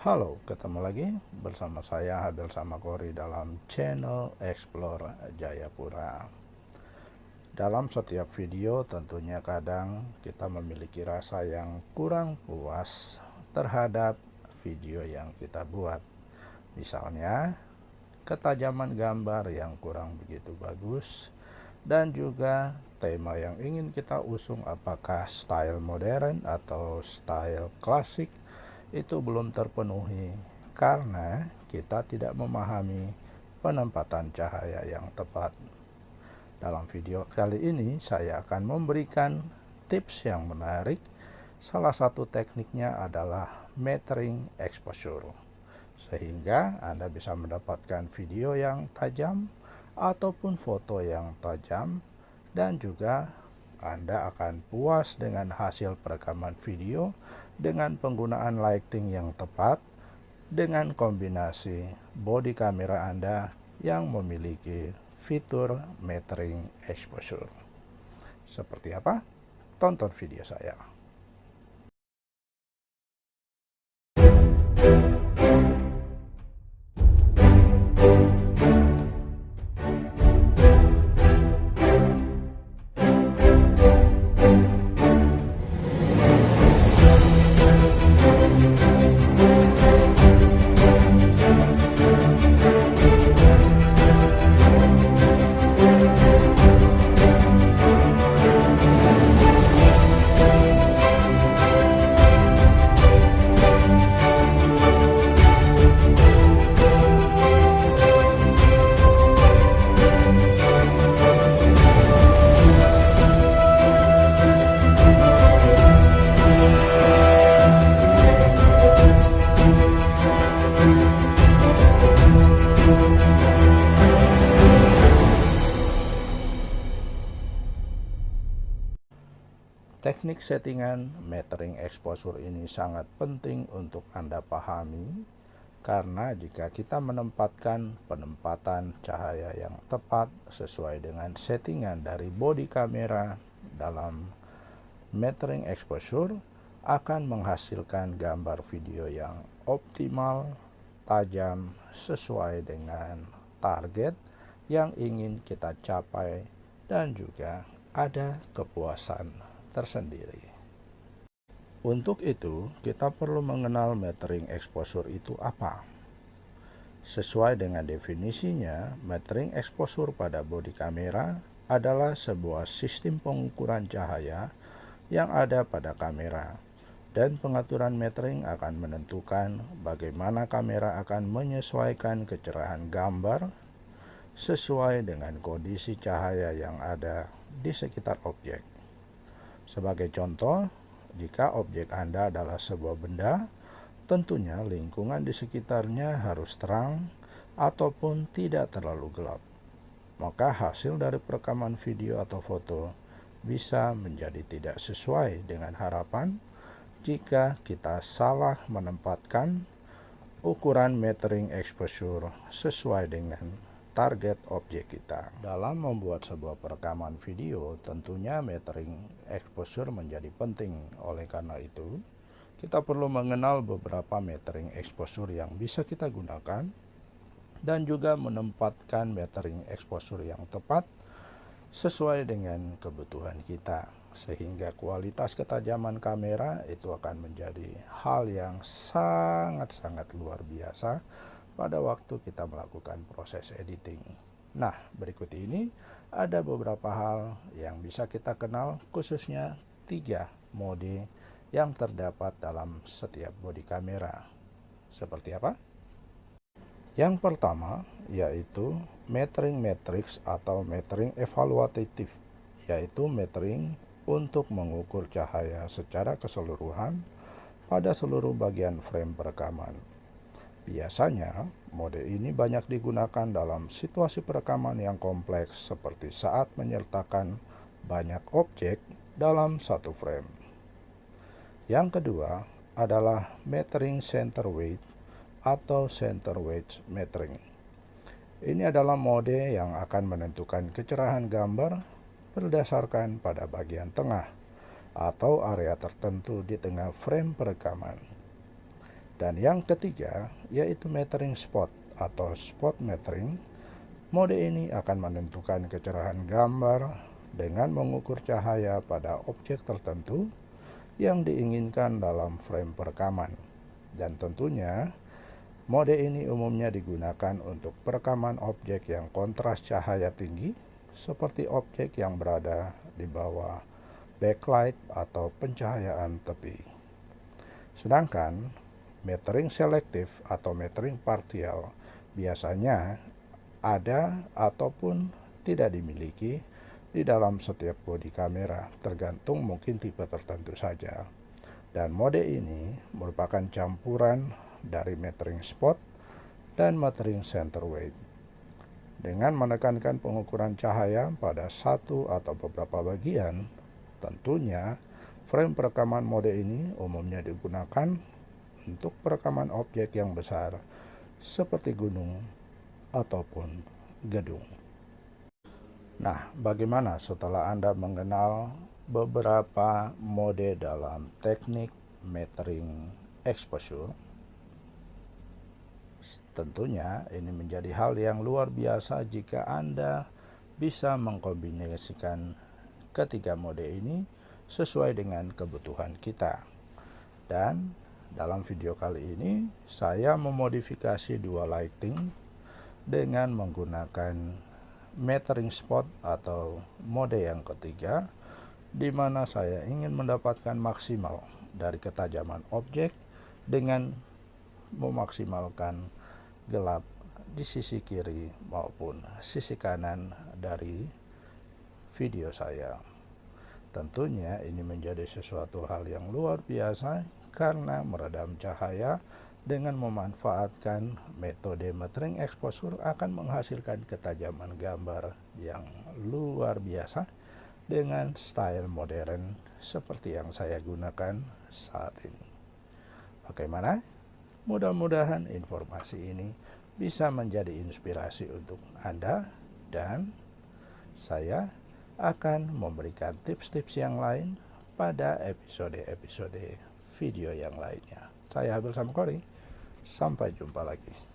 Halo, ketemu lagi bersama saya Habel Samakori dalam channel Explore Jayapura. Dalam setiap video tentunya kadang kita memiliki rasa yang kurang puas terhadap video yang kita buat. Misalnya, ketajaman gambar yang kurang begitu bagus, dan juga tema yang ingin kita usung, apakah style modern atau style klasik, itu belum terpenuhi karena kita tidak memahami penempatan cahaya yang tepat. Dalam video kali ini saya akan memberikan tips yang menarik. Salah satu tekniknya adalah metering exposure, sehingga Anda bisa mendapatkan video yang tajam ataupun foto yang tajam, dan juga Anda akan puas dengan hasil perekaman video dengan penggunaan lighting yang tepat dengan kombinasi body kamera Anda yang memiliki fitur metering exposure. Seperti apa? Tonton video saya. Teknik settingan metering exposure ini sangat penting untuk Anda pahami, karena jika kita menempatkan penempatan cahaya yang tepat sesuai dengan settingan dari body kamera dalam metering exposure, akan menghasilkan gambar video yang optimal, tajam, sesuai dengan target yang ingin kita capai, dan juga ada kepuasan tersendiri. Untuk itu, kita perlu mengenal metering exposure itu apa. Sesuai dengan definisinya, metering exposure pada body kamera adalah sebuah sistem pengukuran cahaya yang ada pada kamera, dan pengaturan metering akan menentukan bagaimana kamera akan menyesuaikan kecerahan gambar sesuai dengan kondisi cahaya yang ada di sekitar objek. Sebagai contoh, jika objek Anda adalah sebuah benda, tentunya lingkungan di sekitarnya harus terang ataupun tidak terlalu gelap. Maka hasil dari perekaman video atau foto bisa menjadi tidak sesuai dengan harapan jika kita salah menempatkan ukuran metering exposure sesuai dengan target objek kita. Dalam membuat sebuah perekaman video, tentunya metering exposure menjadi penting. Oleh karena itu, kita perlu mengenal beberapa metering exposure yang bisa kita gunakan, dan juga menempatkan metering exposure yang tepat sesuai dengan kebutuhan kita, sehingga kualitas ketajaman kamera itu akan menjadi hal yang sangat-sangat luar biasa pada waktu kita melakukan proses editing. Nah, berikut ini ada beberapa hal yang bisa kita kenal, khususnya 3 mode yang terdapat dalam setiap body kamera. Seperti apa? Yang pertama yaitu metering matrix atau metering evaluatif, yaitu metering untuk mengukur cahaya secara keseluruhan pada seluruh bagian frame perekaman. Biasanya, mode ini banyak digunakan dalam situasi perekaman yang kompleks, seperti saat menyertakan banyak objek dalam satu frame. Yang kedua adalah metering center weight atau center wedge metering. Ini adalah mode yang akan menentukan kecerahan gambar berdasarkan pada bagian tengah atau area tertentu di tengah frame perekaman. Dan yang ketiga yaitu metering spot atau spot metering. Mode ini akan menentukan kecerahan gambar dengan mengukur cahaya pada objek tertentu yang diinginkan dalam frame perekaman. Dan tentunya mode ini umumnya digunakan untuk perekaman objek yang kontras cahaya tinggi, seperti objek yang berada di bawah backlight atau pencahayaan tepi. Sedangkan metering selektif atau metering partial biasanya ada ataupun tidak dimiliki di dalam setiap bodi kamera, tergantung mungkin tipe tertentu saja. Dan mode ini merupakan campuran dari metering spot dan metering center weight. Dengan menekankan pengukuran cahaya pada satu atau beberapa bagian, tentunya frame perekaman mode ini umumnya digunakan untuk perekaman objek yang besar seperti gunung ataupun gedung. Nah, bagaimana setelah Anda mengenal beberapa mode dalam teknik metering exposure? Tentunya ini menjadi hal yang luar biasa jika Anda bisa mengkombinasikan ketiga mode ini sesuai dengan kebutuhan kita. Dan dalam video kali ini saya memodifikasi dua lighting dengan menggunakan metering spot atau mode yang ketiga, di mana saya ingin mendapatkan maksimal dari ketajaman objek dengan memaksimalkan gelap di sisi kiri maupun sisi kanan dari video saya. Tentunya ini menjadi sesuatu hal yang luar biasa karena meredam cahaya dengan memanfaatkan metode metering exposure akan menghasilkan ketajaman gambar yang luar biasa dengan style modern seperti yang saya gunakan saat ini. Bagaimana? Mudah-mudahan informasi ini bisa menjadi inspirasi untuk Anda, dan saya akan memberikan tips-tips yang lain pada episode-episode video yang lainnya. Saya Habil Samkori. Sampai jumpa lagi.